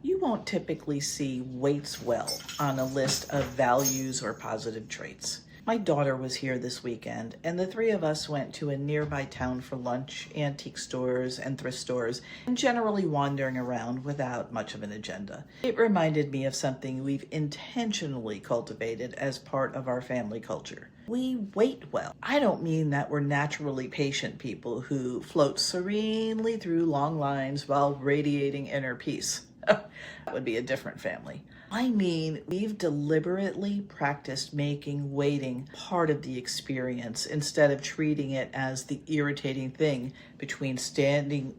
You won't typically see waits well on a list of values or positive traits. My daughter was here this weekend, and the three of us went to a nearby town for lunch, antique stores and thrift stores, and generally wandering around without much of an agenda. It reminded me of something we've intentionally cultivated as part of our family culture. We wait well. I don't mean that we're naturally patient people who float serenely through long lines while radiating inner peace. That would be a different family. I mean, we've deliberately practiced making waiting part of the experience instead of treating it as the irritating thing standing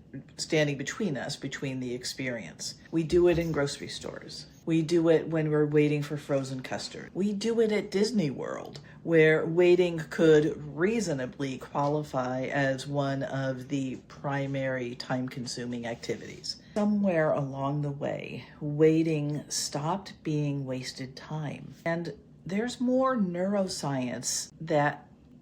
between us, between the experience. We do it in grocery stores. We do it when we're waiting for frozen custard. We do it at Disney World, where waiting could reasonably qualify as one of the primary time-consuming activities. Somewhere along the way, waiting stopped being wasted time. And there's more neuroscience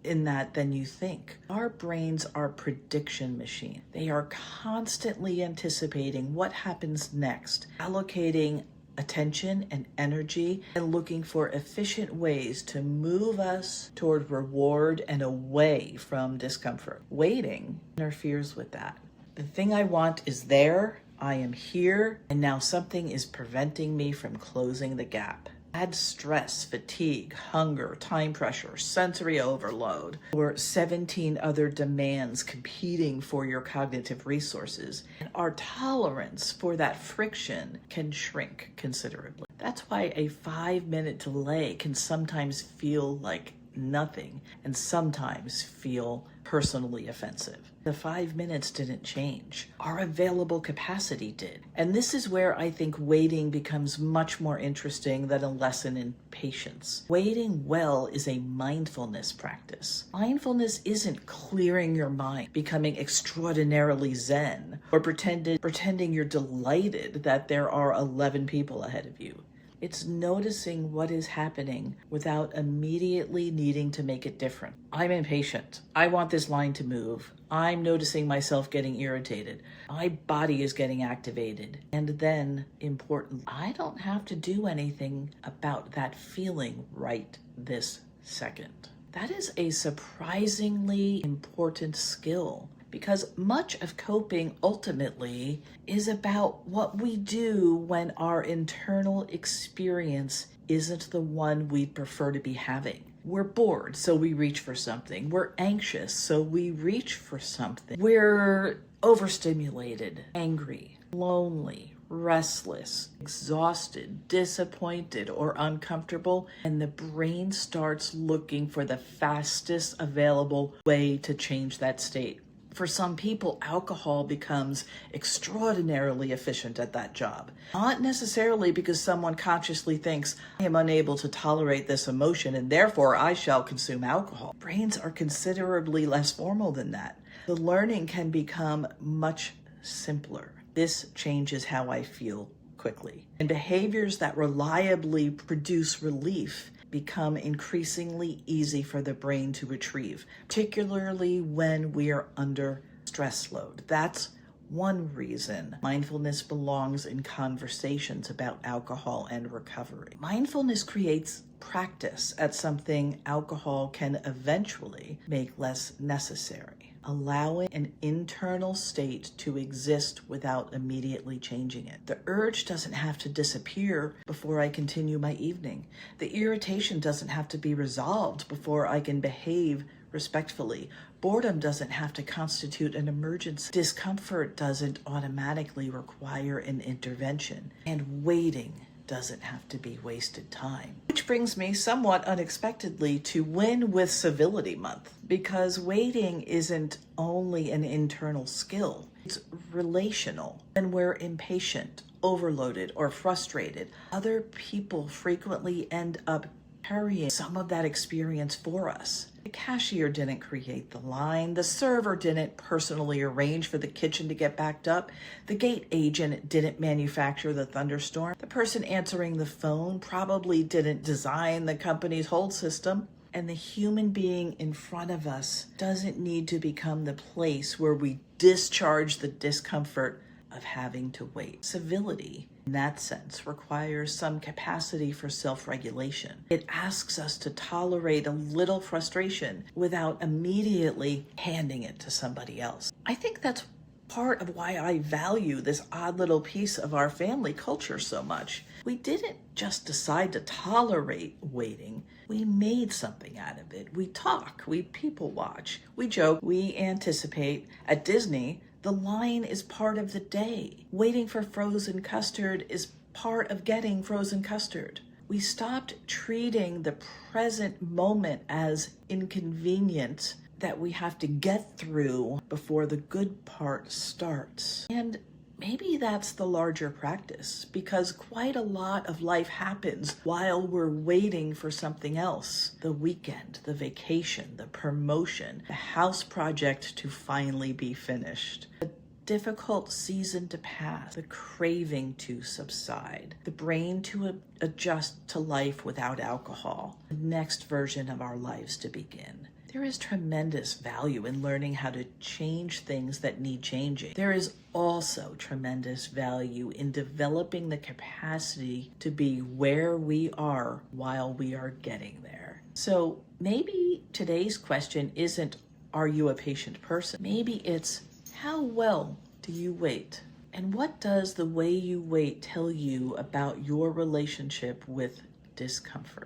in that than you think. Our brains are prediction machines. They are constantly anticipating what happens next, allocating attention and energy, and looking for efficient ways to move us toward reward and away from discomfort. Waiting interferes with that. The thing I want is there, I am here, and now something is preventing me from closing the gap. Add stress, fatigue, hunger, time pressure, sensory overload, or 17 other demands competing for your cognitive resources, and our tolerance for that friction can shrink considerably. That's why a 5-minute delay can sometimes feel like nothing and sometimes feel personally offensive. The 5 minutes didn't change. Our available capacity did. And this is where I think waiting becomes much more interesting than a lesson in patience. Waiting well is a mindfulness practice. Mindfulness isn't clearing your mind, becoming extraordinarily zen, or pretending you're delighted that there are 11 people ahead of you. It's noticing what is happening without immediately needing to make it different. I'm impatient. I want this line to move. I'm noticing myself getting irritated. My body is getting activated. And then, importantly, I don't have to do anything about that feeling right this second. That is a surprisingly important skill, because much of coping ultimately is about what we do when our internal experience isn't the one we'd prefer to be having. We're bored, so we reach for something. We're anxious, so we reach for something. We're overstimulated, angry, lonely, restless, exhausted, disappointed, or uncomfortable, and the brain starts looking for the fastest available way to change that state. For some people, alcohol becomes extraordinarily efficient at that job. Not necessarily because someone consciously thinks, I am unable to tolerate this emotion and therefore I shall consume alcohol. Brains are considerably less formal than that. The learning can become much simpler. This changes how I feel quickly. And behaviors that reliably produce relief become increasingly easy for the brain to retrieve, particularly when we are under stress load. That's one reason mindfulness belongs in conversations about alcohol and recovery. Mindfulness creates practice at something alcohol can eventually make less necessary, allowing an internal state to exist without immediately changing it. The urge doesn't have to disappear before I continue my evening. The irritation doesn't have to be resolved before I can behave respectfully. Boredom doesn't have to constitute an emergency. Discomfort doesn't automatically require an intervention. And waiting doesn't have to be wasted time. Which brings me somewhat unexpectedly to Win with Civility Month, because waiting isn't only an internal skill, it's relational. When we're impatient, overloaded, or frustrated, other people frequently end up carrying some of that experience for us. The cashier didn't create the line. The server didn't personally arrange for the kitchen to get backed up. The gate agent didn't manufacture the thunderstorm. The person answering the phone probably didn't design the company's hold system. And the human being in front of us doesn't need to become the place where we discharge the discomfort of having to wait. Civility, in that sense, requires some capacity for self-regulation. It asks us to tolerate a little frustration without immediately handing it to somebody else. I think that's part of why I value this odd little piece of our family culture so much. We didn't just decide to tolerate waiting. We made something out of it. We talk, we people watch, we joke, we anticipate. At Disney, the line is part of the day. Waiting for frozen custard is part of getting frozen custard. We stopped treating the present moment as inconvenient that we have to get through before the good part starts. And maybe that's the larger practice, because quite a lot of life happens while we're waiting for something else. The weekend, the vacation, the promotion, the house project to finally be finished. The difficult season to pass, the craving to subside, the brain to adjust to life without alcohol, the next version of our lives to begin. There is tremendous value in learning how to change things that need changing. There is also tremendous value in developing the capacity to be where we are while we are getting there. So maybe today's question isn't, are you a patient person? Maybe it's, how well do you wait? And what does the way you wait tell you about your relationship with discomfort?